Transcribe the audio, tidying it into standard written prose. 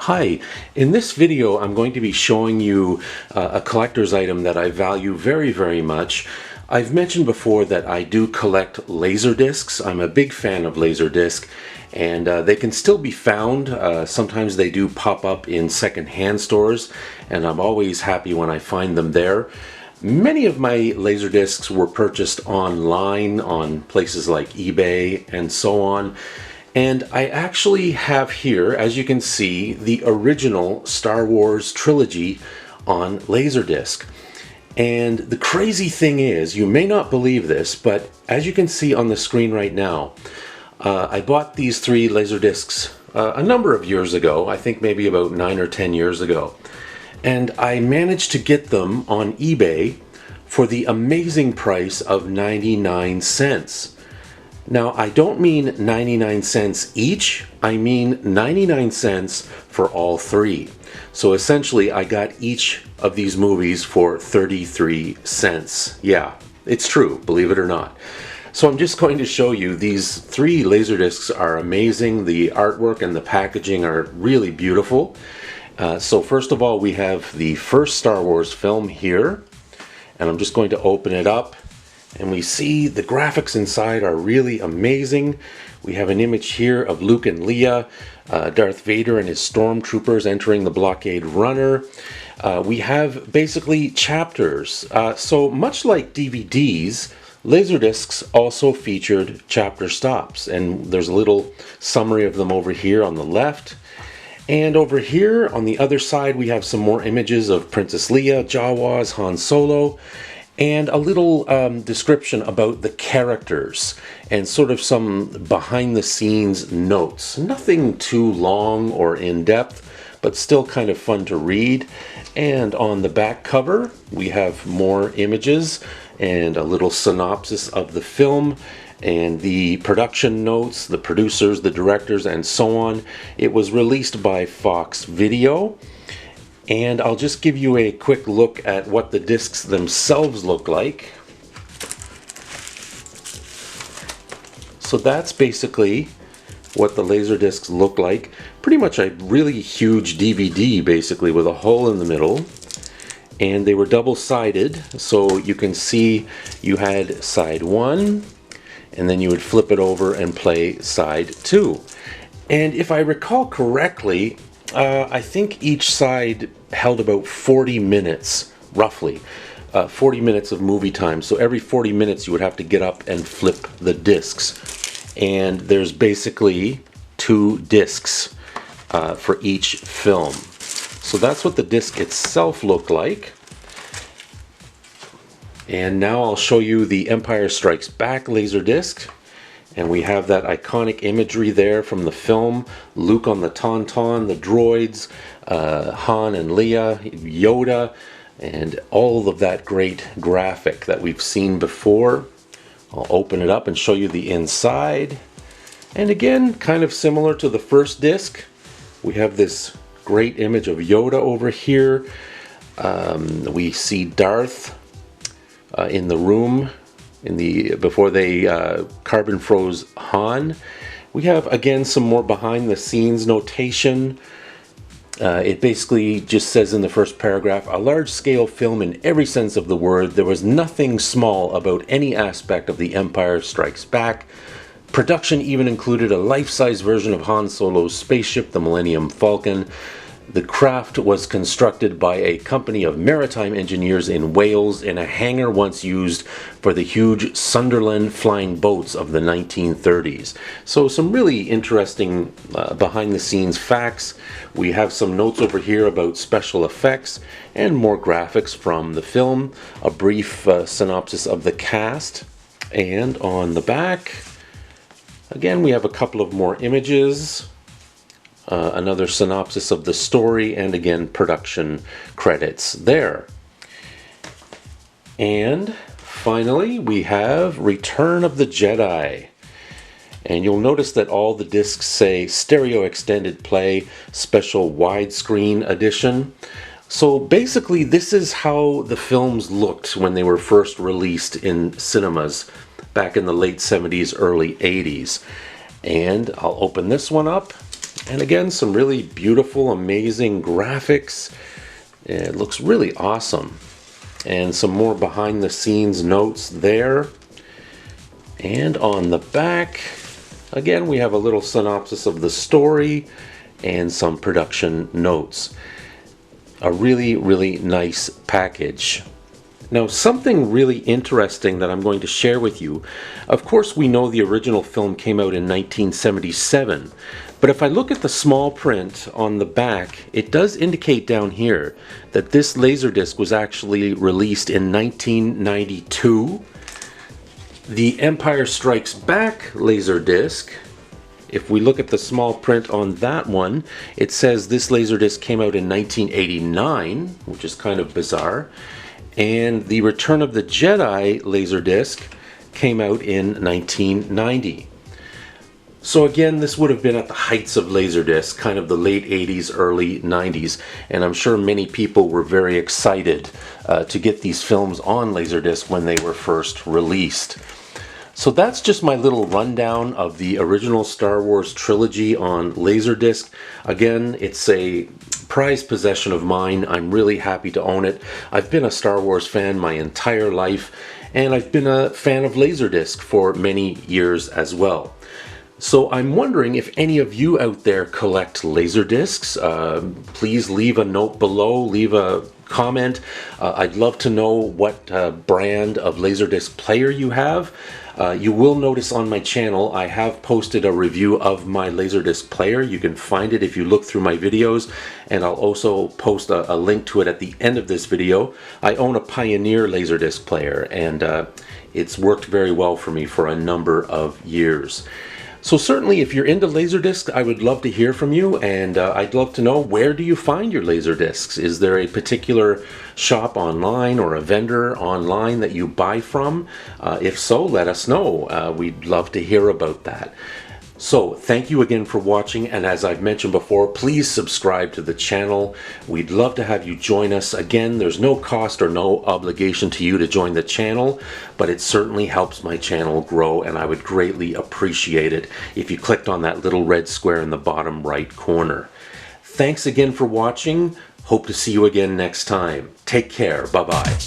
Hi, in this video I'm going to be showing you a collector's item that I value very, very much. I've mentioned before that I do collect Laserdiscs. I'm a big fan of Laserdisc, and they can still be found. Sometimes they do pop up in secondhand stores, and I'm always happy when I find them there. Many of my Laserdiscs were purchased online on places like eBay and so on. And I actually have here, as you can see, the original Star Wars trilogy on Laserdisc. And the crazy thing is, you may not believe this, but as you can see on the screen right now, I bought these three Laserdiscs a number of years ago, I think maybe about 9 or 10 years ago. And I managed to get them on eBay for the amazing price of 99 cents. Now, I don't mean 99 cents each, I mean 99 cents for all three. So essentially, I got each of these movies for 33 cents. Yeah, it's true, believe it or not. So I'm just going to show you these three Laserdiscs are amazing. The artwork and the packaging are really beautiful. So first of all, we have the first Star Wars film here, and I'm just going to open it up. And we see the graphics inside are really amazing. We have an image here of Luke and Leia, Darth Vader and his stormtroopers entering the blockade runner. We have basically chapters. So much like DVDs, Laserdiscs also featured chapter stops. And there's a little summary of them over here on the left. And over here on the other side, we have some more images of Princess Leia, Jawas, Han Solo, and a little description about the characters and sort of some behind the scenes notes. Nothing too long or in depth, but still kind of fun to read. And on the back cover, we have more images and a little synopsis of the film and the production notes, the producers, the directors, and so on. It was released by Fox Video. And I'll just give you a quick look at what the discs themselves look like. So that's basically what the Laserdiscs look like. Pretty much a really huge DVD, basically, with a hole in the middle. And they were double-sided, so you can see you had side one, and then you would flip it over and play side two. And if I recall correctly, I think each side held about 40 minutes, roughly. 40 minutes of movie time. So every 40 minutes you would have to get up and flip the discs. And there's basically 2 discs for each film. So that's what the disc itself looked like. And now I'll show you the Empire Strikes Back Laserdisc. And we have that iconic imagery there from the film. Luke on the Tauntaun, the droids, Han and Leia, Yoda, and all of that great graphic that we've seen before. I'll open it up and show you the inside. And again, kind of similar to the first disc, we have this great image of Yoda over here. We see Darth in the room before they carbon froze Han. We have again some more behind the scenes notation. It basically just says in the first paragraph, a large scale film in every sense of the word. There was nothing small about any aspect of The Empire Strikes Back. Production even included a life-size version of Han Solo's spaceship, the Millennium Falcon. The craft was constructed by a company of maritime engineers in Wales in a hangar once used for the huge Sunderland flying boats of the 1930s. So some really interesting behind-the-scenes facts. We have some notes over here about special effects and more graphics from the film, a brief synopsis of the cast, and on the back, again, we have a couple of more images. Another synopsis of the story, and again, production credits there. And finally, we have Return of the Jedi. And you'll notice that all the discs say Stereo Extended Play Special Widescreen Edition. So basically, this is how the films looked when they were first released in cinemas back in the late 70s, early 80s. And I'll open this one up. And again, some really beautiful, amazing graphics. It looks really awesome. And some more behind the scenes notes there. And on the back, again, we have a little synopsis of the story and some production notes. A really, really nice package. Now, something really interesting that I'm going to share with you. Of course, we know the original film came out in 1977, but if I look at the small print on the back, it does indicate down here that this Laserdisc was actually released in 1992. The Empire Strikes Back Laserdisc, if we look at the small print on that one, it says this Laserdisc came out in 1989, which is kind of bizarre. And the Return of the Jedi Laserdisc came out in 1990. So again, this would have been at the heights of Laserdisc, kind of the late 80s, early 90s, and I'm sure many people were very excited to get these films on Laserdisc when they were first released. So that's just my little rundown of the original Star Wars trilogy on Laserdisc. Again, it's a prized possession of mine. I'm really happy to own it. I've been a Star Wars fan my entire life, and I've been a fan of Laserdisc for many years as well. So I'm wondering if any of you out there collect Laserdiscs. Please leave a note below, leave a comment. I'd love to know what brand of Laserdisc player you have. You will notice on my channel I have posted a review of my Laserdisc player. You can find it if you look through my videos, and I'll also post a link to it at the end of this video. I own a Pioneer Laserdisc player, and it's worked very well for me for a number of years. So certainly if you're into Laserdisc, I would love to hear from you, and I'd love to know, where do you find your Laserdiscs? Is there a particular shop online or a vendor online that you buy from? If so, let us know. We'd love to hear about that. So thank you again for watching, and as I've mentioned before, please subscribe to the channel. We'd love to have you join us. Again, there's no cost or no obligation to you to join the channel, but it certainly helps my channel grow, and I would greatly appreciate it if you clicked on that little red square in the bottom right corner. Thanks again for watching. Hope to see you again next time. Take care. Bye-bye.